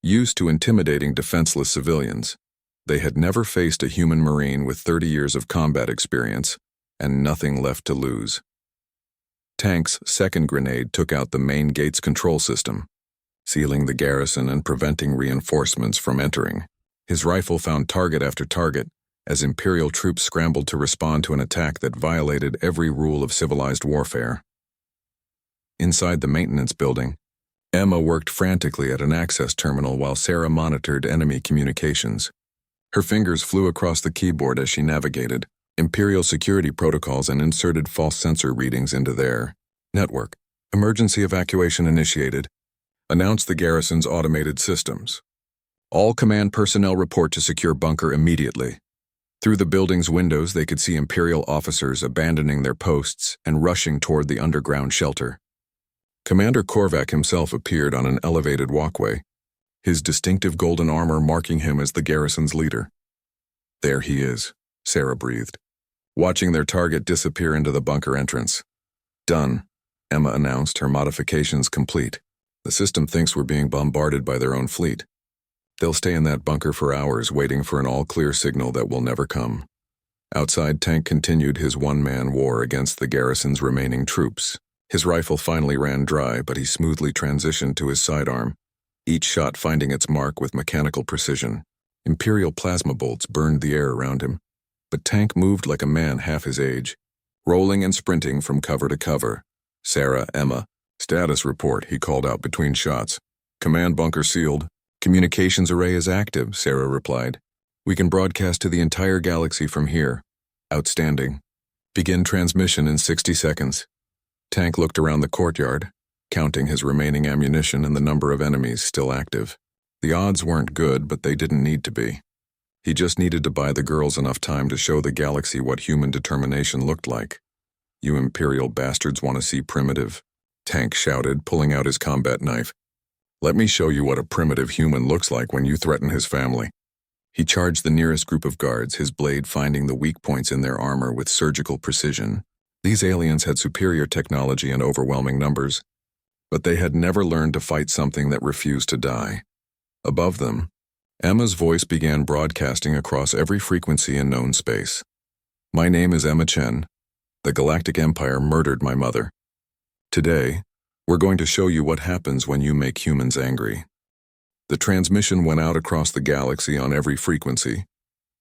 used to intimidating defenseless civilians. They had never faced a human Marine with 30 years of combat experience and nothing left to lose. Tank's second grenade took out the main gate's control system, sealing the garrison and preventing reinforcements from entering. His rifle found target after target as Imperial troops scrambled to respond to an attack that violated every rule of civilized warfare. Inside the maintenance building, Emma worked frantically at an access terminal while Sarah monitored enemy communications. Her fingers flew across the keyboard as she navigated Imperial security protocols and inserted false sensor readings into their network. Emergency evacuation initiated. Announce the garrison's automated systems. All command personnel report to secure bunker immediately. Through the building's windows, they could see Imperial officers abandoning their posts and rushing toward the underground shelter. Commander Korvac himself appeared on an elevated walkway, his distinctive golden armor marking him as the garrison's leader. There he is, Sarah breathed, watching their target disappear into the bunker entrance. Done, Emma announced, her modifications complete. The system thinks we're being bombarded by their own fleet. They'll stay in that bunker for hours waiting for an all-clear signal that will never come. Outside, Tank continued his one-man war against the garrison's remaining troops. His rifle finally ran dry, but he smoothly transitioned to his sidearm, each shot finding its mark with mechanical precision. Imperial plasma bolts burned the air around him, but Tank moved like a man half his age, rolling and sprinting from cover to cover. Sarah, Emma, status report, he called out between shots. Command bunker sealed. Communications array is active, Sarah replied. We can broadcast to the entire galaxy from here. Outstanding. Begin transmission in 60 seconds. Tank looked around the courtyard, counting his remaining ammunition and the number of enemies still active. The odds weren't good, but they didn't need to be. He just needed to buy the girls enough time to show the galaxy what human determination looked like. "You Imperial bastards want to see primitive?" Tank shouted, pulling out his combat knife. "Let me show you what a primitive human looks like when you threaten his family." He charged the nearest group of guards, his blade finding the weak points in their armor with surgical precision. These aliens had superior technology and overwhelming numbers, but they had never learned to fight something that refused to die. Above them, Emma's voice began broadcasting across every frequency in known space. "My name is Emma Chen. The Galactic Empire murdered my mother. Today, we're going to show you what happens when you make humans angry." The transmission went out across the galaxy on every frequency,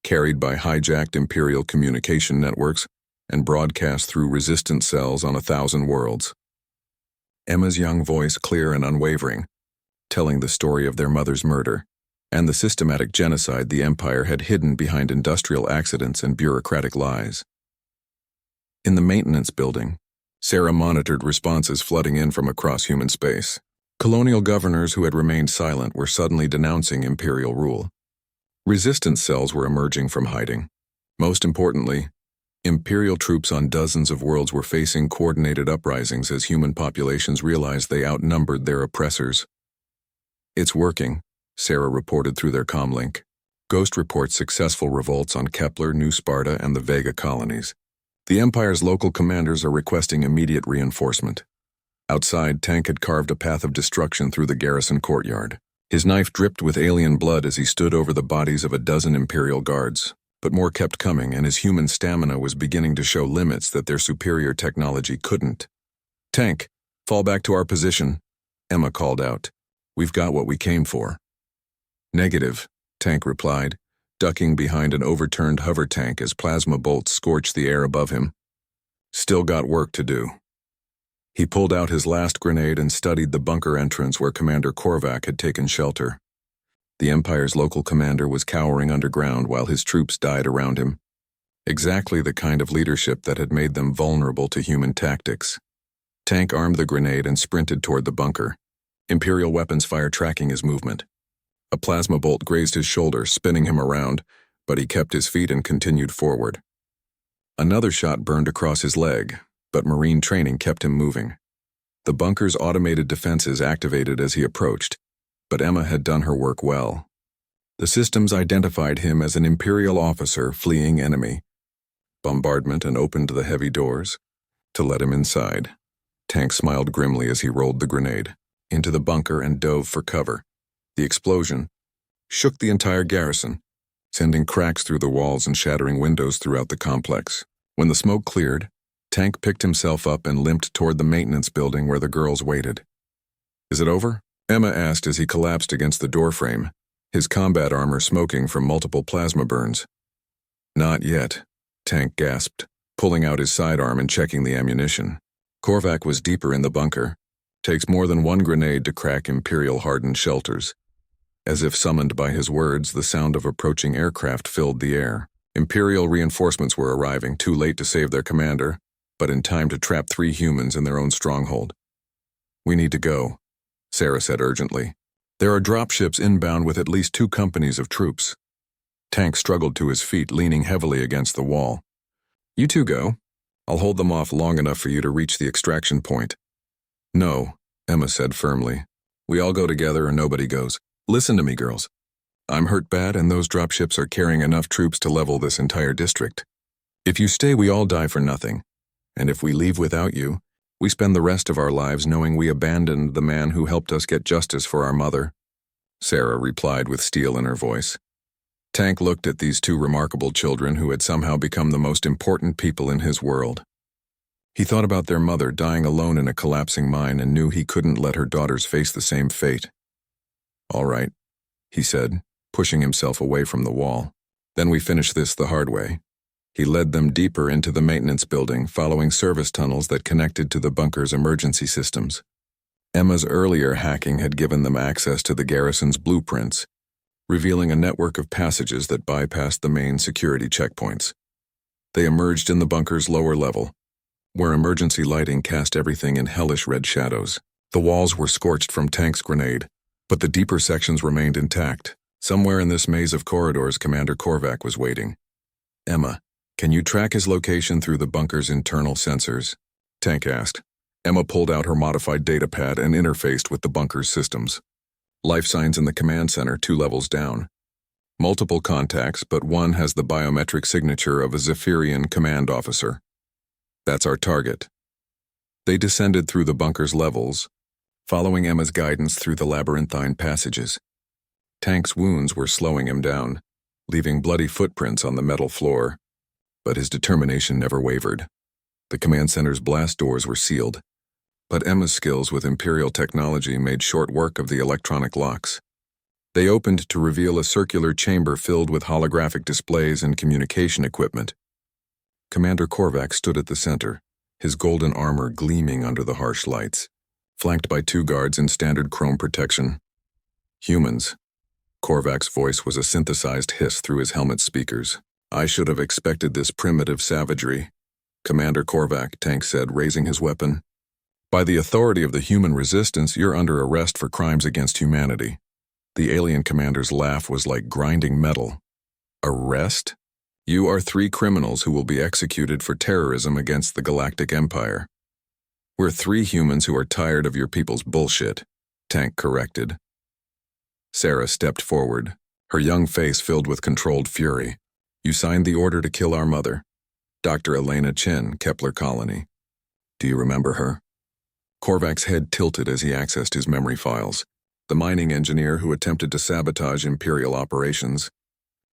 carried by hijacked Imperial communication networks and broadcast through resistant cells on 1,000 worlds. Emma's young voice, clear and unwavering, telling the story of their mother's murder and the systematic genocide the Empire had hidden behind industrial accidents and bureaucratic lies. In the maintenance building, Sarah monitored responses flooding in from across human space. Colonial governors who had remained silent were suddenly denouncing Imperial rule. Resistance cells were emerging from hiding. Most importantly, Imperial troops on dozens of worlds were facing coordinated uprisings as human populations realized they outnumbered their oppressors. "It's working," Sarah reported through their comlink. "Ghost reports successful revolts on Kepler, New Sparta, and the Vega colonies. The Empire's local commanders are requesting immediate reinforcement." Outside, Tank had carved a path of destruction through the garrison courtyard. His knife dripped with alien blood as he stood over the bodies of a dozen Imperial guards, but more kept coming, and his human stamina was beginning to show limits that their superior technology couldn't. "Tank, fall back to our position," Emma called out. "We've got what we came for." "Negative," Tank replied, ducking behind an overturned hover tank as plasma bolts scorched the air above him. "Still got work to do." He pulled out his last grenade and studied the bunker entrance where Commander Korvac had taken shelter. The Empire's local commander was cowering underground while his troops died around him. Exactly the kind of leadership that had made them vulnerable to human tactics. Tank armed the grenade and sprinted toward the bunker, Imperial weapons fire tracking his movement. A plasma bolt grazed his shoulder, spinning him around, but he kept his feet and continued forward. Another shot burned across his leg, but Marine training kept him moving. The bunker's automated defenses activated as he approached, but Emma had done her work well. The systems identified him as an Imperial officer fleeing enemy. Bombardment and opened the heavy doors to let him inside. Tank smiled grimly as he rolled the grenade into the bunker and dove for cover. The explosion shook the entire garrison, sending cracks through the walls and shattering windows throughout the complex. When the smoke cleared, Tank picked himself up and limped toward the maintenance building where the girls waited. "Is it over?" Emma asked as he collapsed against the doorframe, his combat armor smoking from multiple plasma burns. "Not yet," Tank gasped, pulling out his sidearm and checking the ammunition. Korvac was deeper in the bunker. Takes more than one grenade to crack Imperial-hardened shelters. As if summoned by his words, the sound of approaching aircraft filled the air. Imperial reinforcements were arriving, too late to save their commander, but in time to trap 3 humans in their own stronghold. "We need to go," Sarah said urgently. "There are dropships inbound with at least 2 companies of troops." Tank struggled to his feet, leaning heavily against the wall. "You two go. I'll hold them off long enough for you to reach the extraction point." "No," Emma said firmly. "We all go together or nobody goes. Listen to me, girls. I'm hurt bad, and those dropships are carrying enough troops to level this entire district. If you stay, we all die for nothing. And if we leave without you, we spend the rest of our lives knowing we abandoned the man who helped us get justice for our mother," Sarah replied with steel in her voice. Tank looked at these 2 remarkable children who had somehow become the most important people in his world. He thought about their mother dying alone in a collapsing mine and knew he couldn't let her daughters face the same fate. "All right," he said, pushing himself away from the wall. "Then we finish this the hard way." He led them deeper into the maintenance building, following service tunnels that connected to the bunker's emergency systems. Emma's earlier hacking had given them access to the garrison's blueprints, revealing a network of passages that bypassed the main security checkpoints. They emerged in the bunker's lower level, where emergency lighting cast everything in hellish red shadows. The walls were scorched from Tank's grenade, but the deeper sections remained intact. Somewhere in this maze of corridors, Commander Korvac was waiting. "Emma, Can you track his location through the bunker's internal sensors? Tank asked. Emma pulled out her modified datapad and interfaced with the bunker's systems. Life signs in the command center 2 levels down. Multiple contacts, but one has the biometric signature of a Zephyrian command officer. That's our target. They descended through the bunker's levels, following Emma's guidance through the labyrinthine passages. Tank's wounds were slowing him down, leaving bloody footprints on the metal floor, but his determination never wavered. The command center's blast doors were sealed, but Emma's skills with Imperial technology made short work of the electronic locks. They opened to reveal a circular chamber filled with holographic displays and communication equipment. Commander Korvac stood at the center, his golden armor gleaming under the harsh lights, flanked by 2 guards in standard chrome protection. Humans. Korvac's voice was a synthesized hiss through his helmet speakers. I should have expected this primitive savagery, Commander Korvac, Tank said, raising his weapon. By the authority of the human resistance, you're under arrest for crimes against humanity. The alien commander's laugh was like grinding metal. Arrest? You are 3 criminals who will be executed for terrorism against the Galactic Empire. We're 3 humans who are tired of your people's bullshit, Tank corrected. Sarah stepped forward, her young face filled with controlled fury. You signed the order to kill our mother, Dr. Elena Chen, Kepler Colony. Do you remember her? Korvac's head tilted as he accessed his memory files. The mining engineer who attempted to sabotage Imperial operations.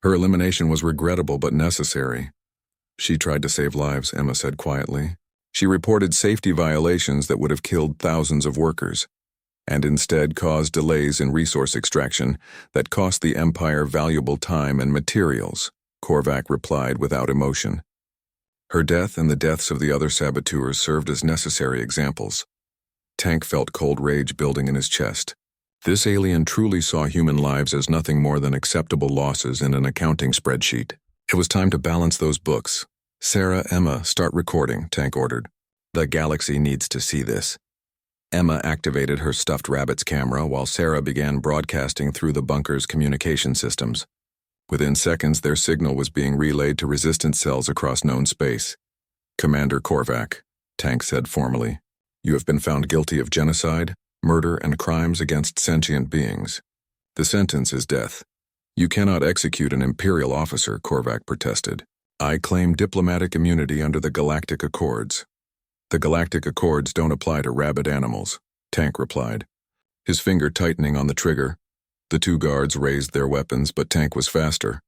Her elimination was regrettable but necessary. She tried to save lives, Emma said quietly. She reported safety violations that would have killed thousands of workers, and instead caused delays in resource extraction that cost the Empire valuable time and materials, Korvac replied without emotion. Her death and the deaths of the other saboteurs served as necessary examples. Tank felt cold rage building in his chest. This alien truly saw human lives as nothing more than acceptable losses in an accounting spreadsheet. It was time to balance those books. Sarah, Emma, start recording, Tank ordered. The galaxy needs to see this. Emma activated her stuffed rabbit's camera while Sarah began broadcasting through the bunker's communication systems. Within seconds, their signal was being relayed to resistance cells across known space. Commander Korvac, Tank said formally, you have been found guilty of genocide, murder, and crimes against sentient beings. The sentence is death. You cannot execute an Imperial officer, Korvac protested. I claim diplomatic immunity under the Galactic Accords. The Galactic Accords don't apply to rabid animals, Tank replied. His finger tightening on the trigger. The 2 guards raised their weapons, but Tank was faster.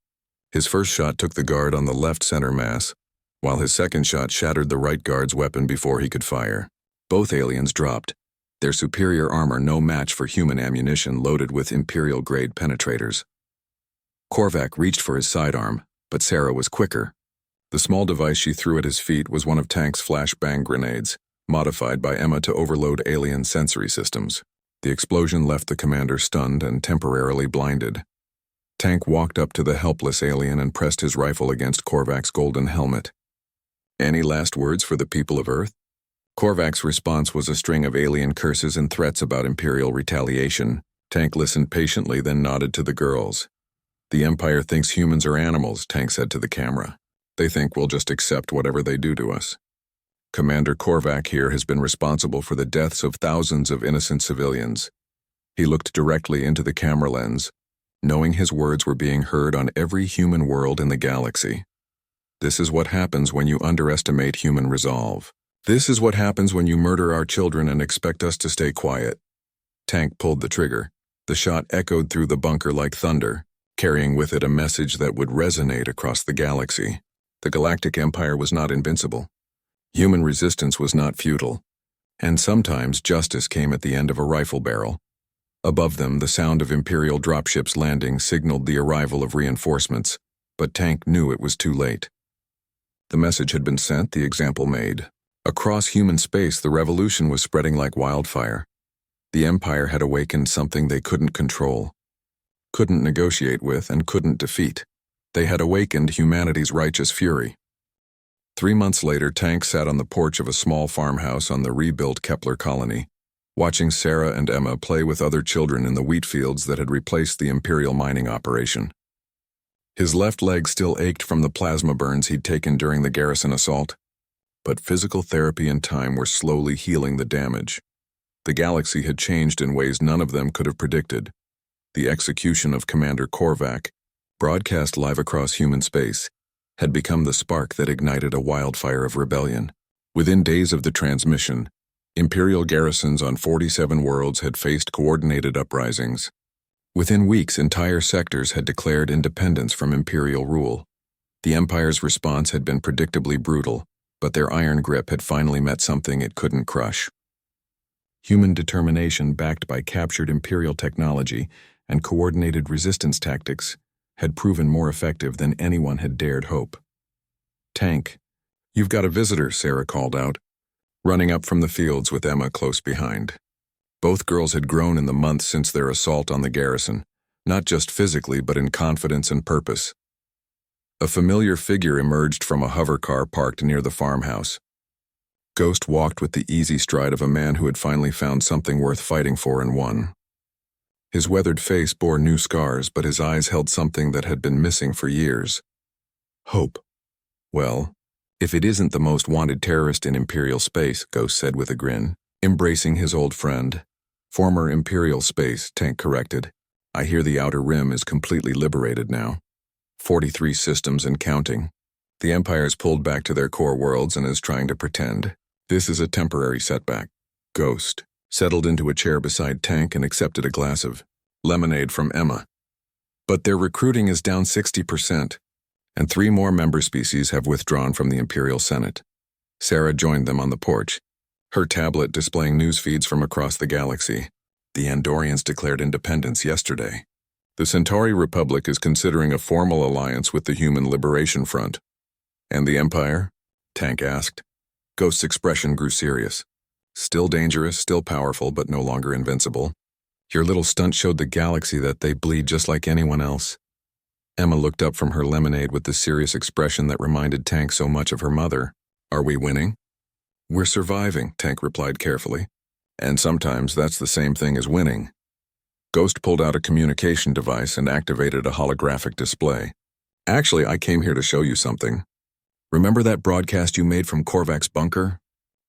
His first shot took the guard on the left center mass, while his second shot shattered the right guard's weapon before he could fire. Both aliens dropped, their superior armor no match for human ammunition loaded with Imperial-grade penetrators. Korvac reached for his sidearm, but Sarah was quicker. The small device she threw at his feet was one of Tank's flashbang grenades, modified by Emma to overload alien sensory systems. The explosion left the commander stunned and temporarily blinded. Tank walked up to the helpless alien and pressed his rifle against Korvac's golden helmet. Any last words for the people of Earth? Korvac's response was a string of alien curses and threats about Imperial retaliation. Tank listened patiently, then nodded to the girls. The Empire thinks humans are animals, Tank said to the camera. They think we'll just accept whatever they do to us. Commander Korvac here has been responsible for the deaths of thousands of innocent civilians. He looked directly into the camera lens, knowing his words were being heard on every human world in the galaxy. This is what happens when you underestimate human resolve. This is what happens when you murder our children and expect us to stay quiet. Tank pulled the trigger. The shot echoed through the bunker like thunder, carrying with it a message that would resonate across the galaxy. The Galactic Empire was not invincible. Human resistance was not futile. And sometimes justice came at the end of a rifle barrel. Above them, the sound of Imperial dropships landing signaled the arrival of reinforcements, but Tank knew it was too late. The message had been sent, the example made. Across human space, the revolution was spreading like wildfire. The Empire had awakened something they couldn't control, couldn't negotiate with, and couldn't defeat. They had awakened humanity's righteous fury. 3 months later, Tank sat on the porch of a small farmhouse on the rebuilt Kepler colony, watching Sarah and Emma play with other children in the wheat fields that had replaced the Imperial mining operation. His left leg still ached from the plasma burns he'd taken during the garrison assault, but physical therapy and time were slowly healing the damage. The galaxy had changed in ways none of them could have predicted. The execution of Commander Korvac, broadcast live across human space, had become the spark that ignited a wildfire of rebellion. Within days of the transmission, Imperial garrisons on 47 worlds had faced coordinated uprisings. Within weeks, entire sectors had declared independence from Imperial rule. The Empire's response had been predictably brutal, but their iron grip had finally met something it couldn't crush. Human determination backed by captured Imperial technology and coordinated resistance tactics had proven more effective than anyone had dared hope. "Tank, you've got a visitor," Sarah called out, running up from the fields with Emma close behind. Both girls had grown in the months since their assault on the garrison, not just physically but in confidence and purpose. A familiar figure emerged from a hover car parked near the farmhouse. Ghost walked with the easy stride of a man who had finally found something worth fighting for and won. His weathered face bore new scars, but his eyes held something that had been missing for years. Hope. "Well, if it isn't the most wanted terrorist in Imperial space," Ghost said with a grin, embracing his old friend. "Former Imperial space," Tank corrected. "I hear the Outer Rim is completely liberated now. 43 systems and counting. The Empire's pulled back to their core worlds and is trying to pretend. This is a temporary setback." Ghost settled into a chair beside Tank and accepted a glass of lemonade from Emma. "But their recruiting is down 60%, and 3 more member species have withdrawn from the Imperial Senate." Sarah joined them on the porch, her tablet displaying news feeds from across the galaxy. "The Andorians declared independence yesterday. The Centauri Republic is considering a formal alliance with the Human Liberation Front." "And the Empire?" Tank asked. Ghost's expression grew serious. "Still dangerous, still powerful, but no longer invincible. Your little stunt showed the galaxy that they bleed just like anyone else." Emma looked up from her lemonade with the serious expression that reminded Tank so much of her mother. "Are we winning?" "We're surviving," Tank replied carefully. "And sometimes that's the same thing as winning." Ghost pulled out a communication device and activated a holographic display. "Actually, I came here to show you something. Remember that broadcast you made from Korvac's bunker?"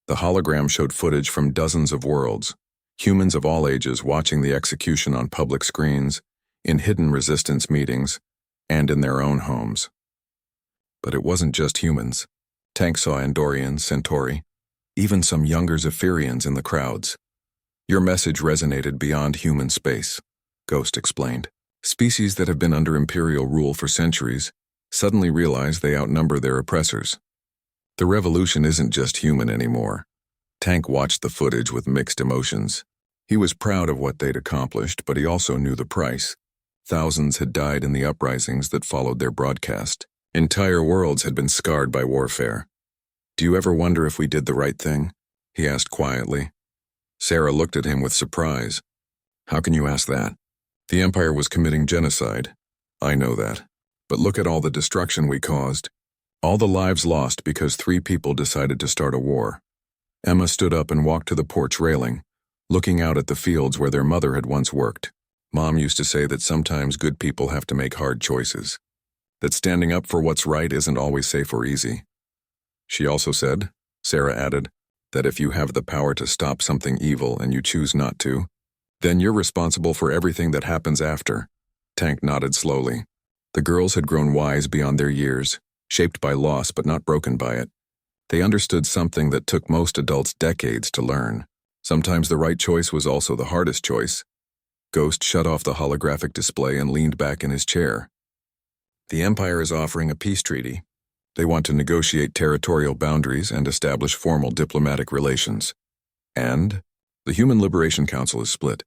The hologram showed footage from dozens of worlds, humans of all ages watching the execution on public screens, in hidden resistance meetings, and in their own homes. But it wasn't just humans. Tank saw Andorians, Centauri, even some younger Zephyrians in the crowds. "Your message resonated beyond human space," Ghost explained. "Species that have been under Imperial rule for centuries suddenly realize they outnumber their oppressors. The revolution isn't just human anymore." Tank watched the footage with mixed emotions. He was proud of what they'd accomplished, but he also knew the price. Thousands had died in the uprisings that followed their broadcast. Entire worlds had been scarred by warfare. "Do you ever wonder if we did the right thing?" he asked quietly. Sarah looked at him with surprise. "How can you ask that? The Empire was committing genocide. I know that. But look at all the destruction we caused. All the lives lost because 3 people decided to start a war." Emma stood up and walked to the porch railing, looking out at the fields where their mother had once worked. "Mom used to say that sometimes good people have to make hard choices. That standing up for what's right isn't always safe or easy. She also said," Sarah added, "that if you have the power to stop something evil and you choose not to, then you're responsible for everything that happens after." Tank nodded slowly. The girls had grown wise beyond their years, shaped by loss but not broken by it. They understood something that took most adults decades to learn. Sometimes the right choice was also the hardest choice. Ghost shut off the holographic display and leaned back in his chair. "The Empire is offering a peace treaty. They want to negotiate territorial boundaries and establish formal diplomatic relations. And the Human Liberation Council is split.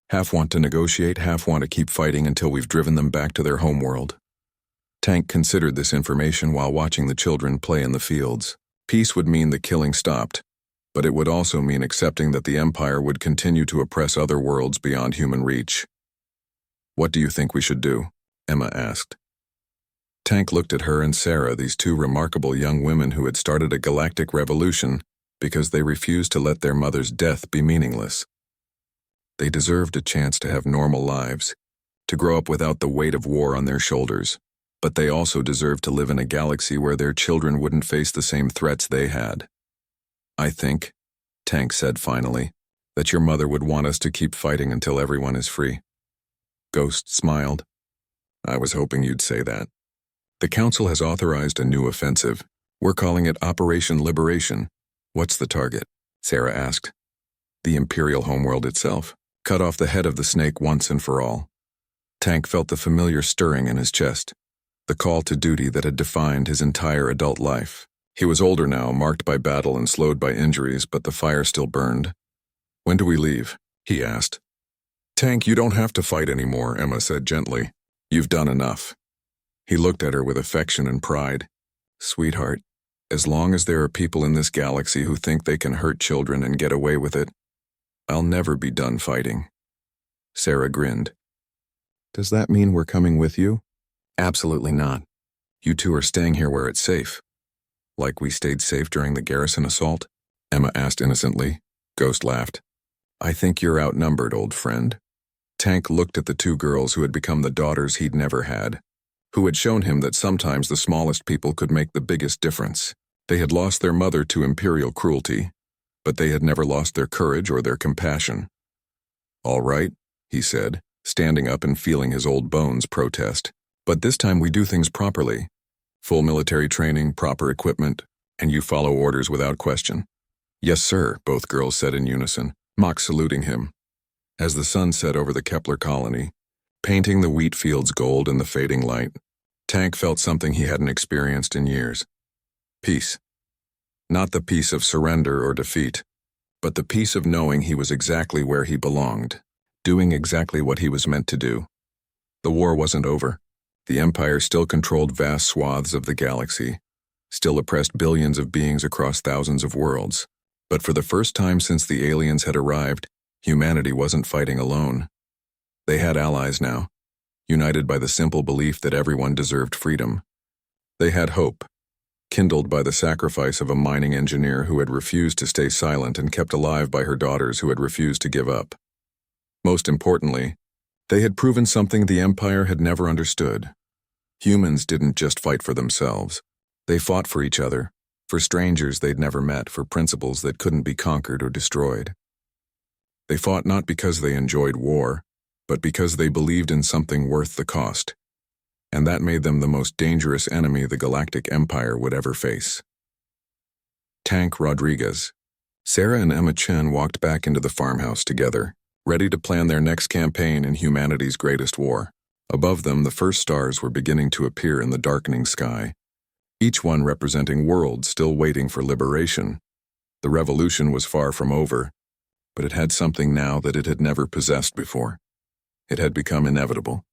Half want to negotiate, half want to keep fighting until we've driven them back to their homeworld." Tank considered this information while watching the children play in the fields. Peace would mean the killing stopped, but it would also mean accepting that the Empire would continue to oppress other worlds beyond human reach. "What do you think we should do?" Emma asked. Tank looked at her and Sarah, these 2 remarkable young women who had started a galactic revolution because they refused to let their mother's death be meaningless. They deserved a chance to have normal lives, to grow up without the weight of war on their shoulders. but they also deserved to live in a galaxy where their children wouldn't face the same threats they had. I think, Tank said finally, that your mother would want us to keep fighting until everyone is free. Ghost smiled. I was hoping you'd say that. The Council has authorized a new offensive. We're calling it Operation Liberation. What's the target? Sarah asked. The Imperial homeworld itself. Cut off the head of the snake once and for all. Tank felt the familiar stirring in his chest, the call to duty that had defined his entire adult life. He was older now, marked by battle and slowed by injuries, but the fire still burned. When do we leave? He asked. Tank, you don't have to fight anymore, Emma said gently. You've done enough. He looked at her with affection and pride. Sweetheart, as long as there are people in this galaxy who think they can hurt children and get away with it, I'll never be done fighting. Sarah grinned. Does that mean we're coming with you? Absolutely not. You two are staying here where it's safe. Like we stayed safe during the garrison assault? Emma asked innocently. Ghost laughed. I think you're outnumbered, old friend. Tank looked at the two girls who had become the daughters he'd never had, who had shown him that sometimes the smallest people could make the biggest difference. They had lost their mother to Imperial cruelty, but they had never lost their courage or their compassion. All right, he said, standing up and feeling his old bones protest. But this time we do things properly. Full military training, proper equipment, and you follow orders without question. Yes, sir, both girls said in unison, mock saluting him. As the sun set over the Kepler colony, painting the wheat fields gold in the fading light, Tank felt something he hadn't experienced in years. Peace. Not the peace of surrender or defeat, but the peace of knowing he was exactly where he belonged, doing exactly what he was meant to do. The war wasn't over. The Empire still controlled vast swaths of the galaxy, still oppressed billions of beings across thousands of worlds. But for the first time since the aliens had arrived, humanity wasn't fighting alone. They had allies now, united by the simple belief that everyone deserved freedom. They had hope, kindled by the sacrifice of a mining engineer who had refused to stay silent and kept alive by her daughters who had refused to give up. Most importantly, they had proven something the Empire had never understood. Humans didn't just fight for themselves. They fought for each other, for strangers they'd never met, for principles that couldn't be conquered or destroyed. They fought not because they enjoyed war, but because they believed in something worth the cost. And that made them the most dangerous enemy the Galactic Empire would ever face. Tank Rodriguez. Sarah and Emma Chen walked back into the farmhouse together, ready to plan their next campaign in humanity's greatest war. Above them, the first stars were beginning to appear in the darkening sky, each one representing worlds still waiting for liberation. The revolution was far from over, but it had something now that it had never possessed before. It had become inevitable.